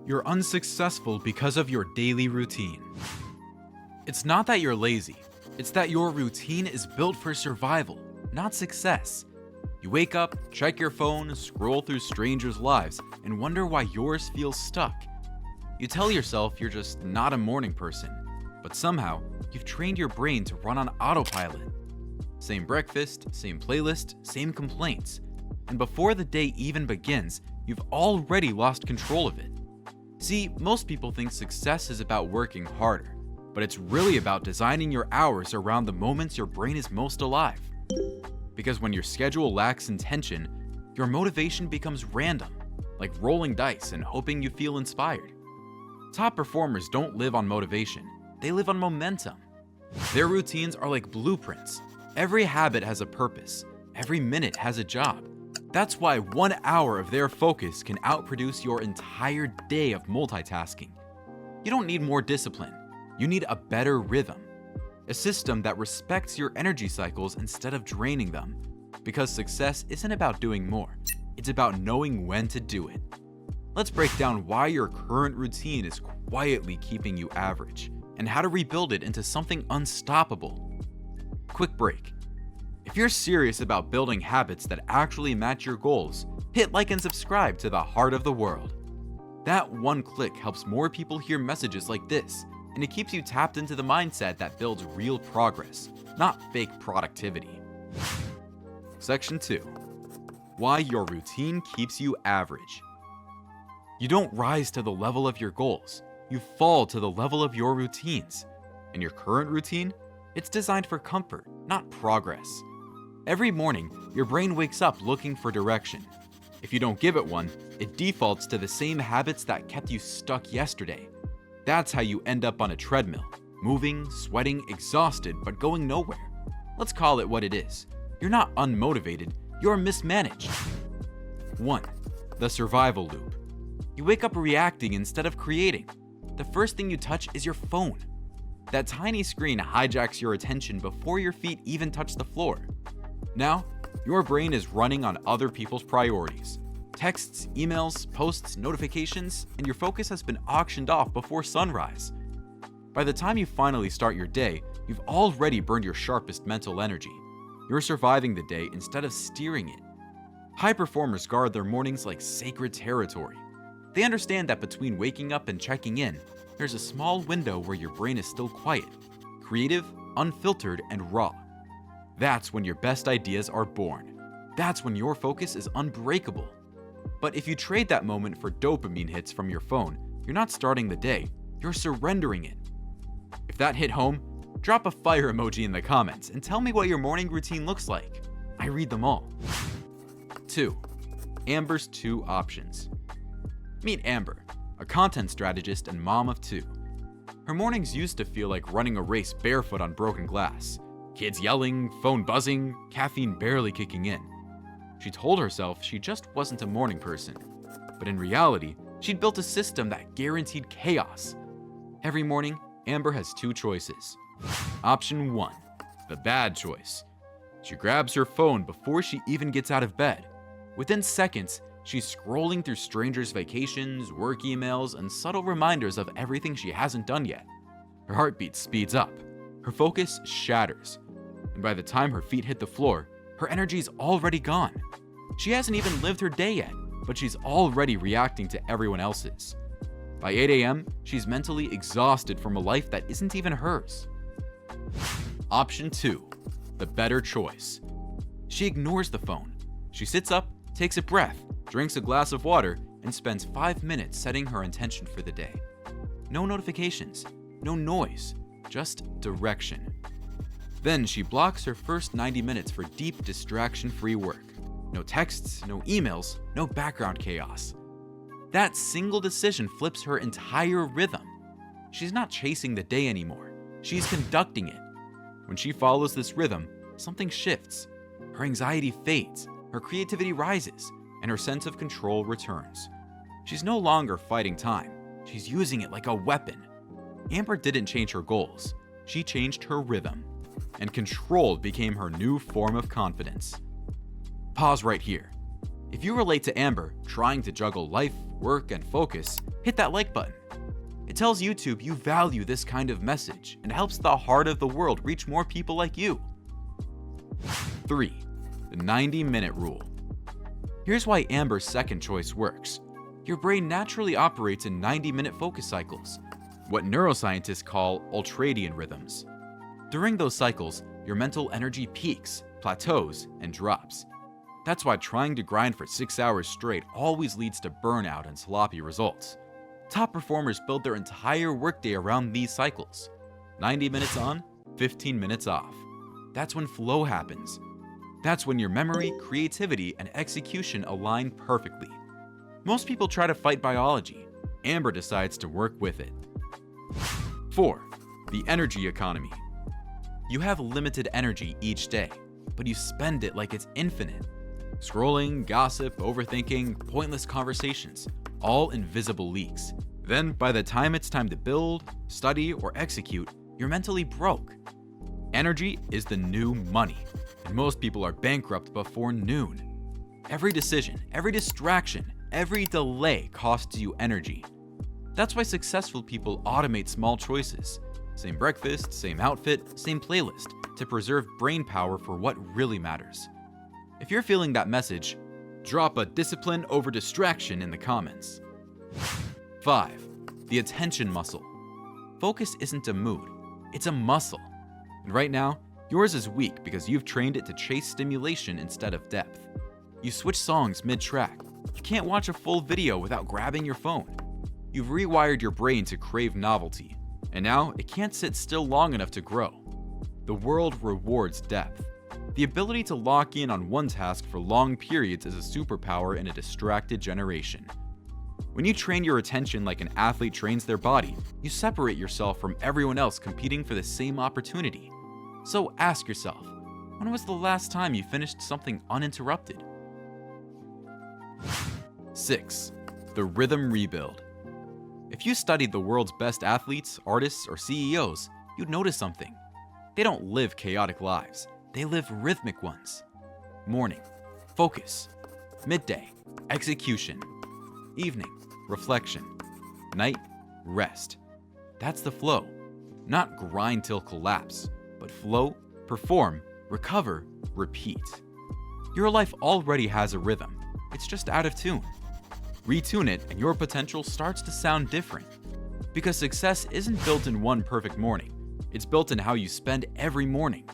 You're unsuccessful because of your daily routine. It's not that you're lazy, it's that your routine is built for survival, not success. You wake up, check your phone, scroll through strangers' lives, and wonder why yours feels stuck. You tell yourself you're just not a morning person, but somehow you've trained your brain to run on autopilot. Same breakfast, same playlist, same complaints. And before the day even begins, you've already lost control of it. See, most people think success is about working harder, but it's really about designing your hours around the moments your brain is most alive. Because when your schedule lacks intention, your motivation becomes random, like rolling dice and hoping you feel inspired. Top performers don't live on motivation, they live on momentum. Their routines are like blueprints. Every habit has a purpose, every minute has a job. That's why 1 hour of their focus can outproduce your entire day of multitasking. You don't need more discipline, you need a better rhythm. A system that respects your energy cycles instead of draining them. Because success isn't about doing more, it's about knowing when to do it. Let's break down why your current routine is quietly keeping you average, and how to rebuild it into something unstoppable. Quick break. If you're serious about building habits that actually match your goals, hit like and subscribe to the Heart of the World. That one click helps more people hear messages like this, and it keeps you tapped into the mindset that builds real progress, not fake productivity. Section 2. Why your routine keeps you average. You don't rise to the level of your goals, you fall to the level of your routines. And your current routine? It's designed for comfort, not progress. Every morning, your brain wakes up looking for direction. If you don't give it one, it defaults to the same habits that kept you stuck yesterday. That's how you end up on a treadmill, moving, sweating, exhausted, but going nowhere. Let's call it what it is. You're not unmotivated, you're mismanaged. 1. The survival loop. You wake up reacting instead of creating. The first thing you touch is your phone. That tiny screen hijacks your attention before your feet even touch the floor. Now, your brain is running on other people's priorities. Texts, emails, posts, notifications, and your focus has been auctioned off before sunrise. By the time you finally start your day, you've already burned your sharpest mental energy. You're surviving the day instead of steering it. High performers guard their mornings like sacred territory. They understand that between waking up and checking in, there's a small window where your brain is still quiet, creative, unfiltered, and raw. That's when your best ideas are born. That's when your focus is unbreakable. But if you trade that moment for dopamine hits from your phone, you're not starting the day, you're surrendering it. If that hit home, drop a fire emoji in the comments and tell me what your morning routine looks like. I read them all. 2. Amber's 2 options. Meet Amber, a content strategist and mom of 2. Her mornings used to feel like running a race barefoot on broken glass. Kids yelling, phone buzzing, caffeine barely kicking in. She told herself she just wasn't a morning person. But in reality, she'd built a system that guaranteed chaos. Every morning, Amber has 2 choices. Option 1, the bad choice. She grabs her phone before she even gets out of bed. Within seconds, she's scrolling through strangers' vacations, work emails, and subtle reminders of everything she hasn't done yet. Her heartbeat speeds up. Her focus shatters. And by the time her feet hit the floor, her energy's already gone. She hasn't even lived her day yet, but she's already reacting to everyone else's. By 8 a.m., she's mentally exhausted from a life that isn't even hers. Option 2, the better choice. She ignores the phone. She sits up, takes a breath, drinks a glass of water, and spends 5 minutes setting her intention for the day. No notifications, no noise, just direction. Then she blocks her first 90 minutes for deep, distraction-free work. No texts, no emails, no background chaos. That single decision flips her entire rhythm. She's not chasing the day anymore. She's conducting it. When she follows this rhythm, something shifts. Her anxiety fades, her creativity rises, and her sense of control returns. She's no longer fighting time. She's using it like a weapon. Amber didn't change her goals. She changed her rhythm. And control became her new form of confidence. Pause right here. If you relate to Amber, trying to juggle life, work, and focus, hit that like button. It tells YouTube you value this kind of message and helps the heart of the world reach more people like you. 3. The 90-minute rule. Here's why Amber's second choice works. Your brain naturally operates in 90-minute focus cycles, what neuroscientists call ultradian rhythms. During those cycles, your mental energy peaks, plateaus, and drops. That's why trying to grind for 6 hours straight always leads to burnout and sloppy results. Top performers build their entire workday around these cycles. 90 minutes on, 15 minutes off. That's when flow happens. That's when your memory, creativity, and execution align perfectly. Most people try to fight biology. Amber decides to work with it. 4. The energy economy. You have limited energy each day, but you spend it like it's infinite. Scrolling, gossip, overthinking, pointless conversations, all invisible leaks. Then, by the time it's time to build, study, or execute, you're mentally broke. Energy is the new money, and most people are bankrupt before noon. Every decision, every distraction, every delay costs you energy. That's why successful people automate small choices. Same breakfast, same outfit, same playlist, to preserve brain power for what really matters. If you're feeling that message, drop a discipline over distraction in the comments. 5. The attention muscle. Focus isn't a mood, it's a muscle. And right now, yours is weak because you've trained it to chase stimulation instead of depth. You switch songs mid-track. You can't watch a full video without grabbing your phone. You've rewired your brain to crave novelty, and now it can't sit still long enough to grow. The world rewards depth. The ability to lock in on one task for long periods is a superpower in a distracted generation. When you train your attention like an athlete trains their body, you separate yourself from everyone else competing for the same opportunity. So ask yourself, when was the last time you finished something uninterrupted? 6. The rhythm rebuild. If you studied the world's best athletes, artists, or CEOs, you'd notice something. They don't live chaotic lives. They live rhythmic ones. Morning, focus. Midday, execution. Evening, reflection. Night, rest. That's the flow. Not grind till collapse, but flow, perform, recover, repeat. Your life already has a rhythm. It's just out of tune. Retune it and your potential starts to sound different. Because success isn't built in one perfect morning. It's built in how you spend every morning.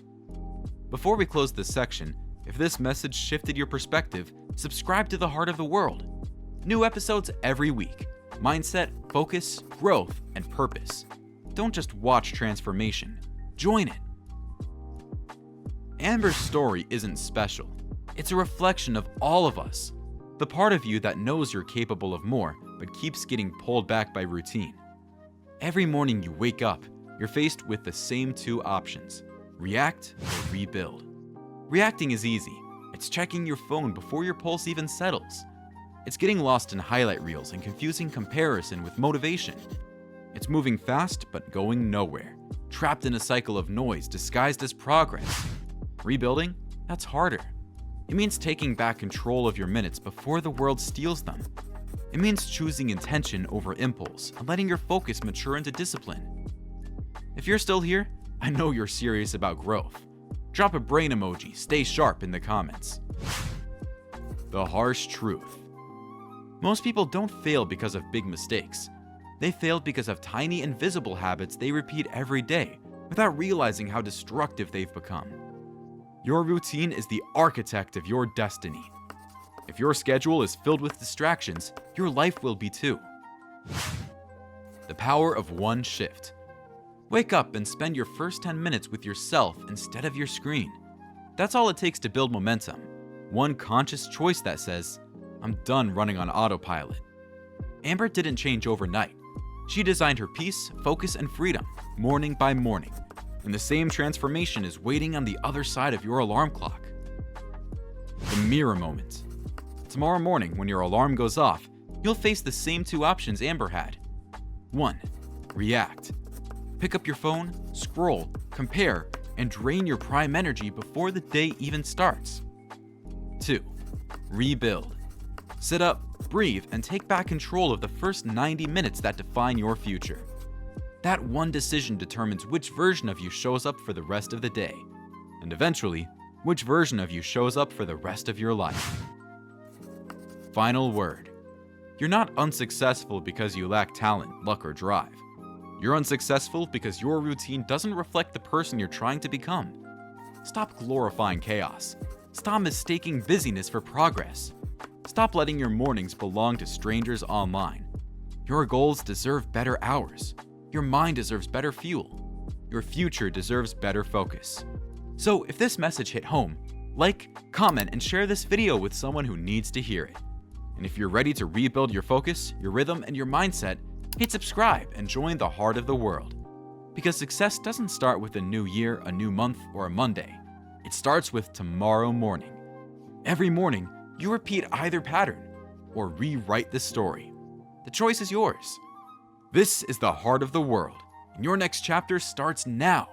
Before we close this section, if this message shifted your perspective, subscribe to the Heart of the World. New episodes every week. Mindset, focus, growth, and purpose. Don't just watch transformation. Join it. Amber's story isn't special. It's a reflection of all of us. The part of you that knows you're capable of more, but keeps getting pulled back by routine. Every morning you wake up, you're faced with the same two options: react or rebuild. Reacting is easy. It's checking your phone before your pulse even settles. It's getting lost in highlight reels and confusing comparison with motivation. It's moving fast but going nowhere, trapped in a cycle of noise disguised as progress. Rebuilding? That's harder. It means taking back control of your minutes before the world steals them. It means choosing intention over impulse and letting your focus mature into discipline. If you're still here, I know you're serious about growth. Drop a brain emoji, stay sharp in the comments. The harsh truth. Most people don't fail because of big mistakes. They failed because of tiny invisible habits they repeat every day without realizing how destructive they've become. Your routine is the architect of your destiny. If your schedule is filled with distractions, your life will be too. The power of one shift. Wake up and spend your first 10 minutes with yourself instead of your screen. That's all it takes to build momentum. One conscious choice that says, I'm done running on autopilot. Amber didn't change overnight. She designed her peace, focus, and freedom, morning by morning. And the same transformation is waiting on the other side of your alarm clock. The mirror moment. Tomorrow morning, when your alarm goes off, you'll face the same two options Amber had. 1. React. Pick up your phone, scroll, compare, and drain your prime energy before the day even starts. 2. Rebuild. Sit up, breathe, and take back control of the first 90 minutes that define your future. That one decision determines which version of you shows up for the rest of the day, and eventually, which version of you shows up for the rest of your life. Final word. You're not unsuccessful because you lack talent, luck, or drive. You're unsuccessful because your routine doesn't reflect the person you're trying to become. Stop glorifying chaos. Stop mistaking busyness for progress. Stop letting your mornings belong to strangers online. Your goals deserve better hours. Your mind deserves better fuel. Your future deserves better focus. So if this message hit home, like, comment, and share this video with someone who needs to hear it. And if you're ready to rebuild your focus, your rhythm, and your mindset, hit subscribe and join the heart of the world. Because success doesn't start with a new year, a new month, or a Monday. It starts with tomorrow morning. Every morning, you repeat either pattern or rewrite the story. The choice is yours. This is the heart of the world, and your next chapter starts now.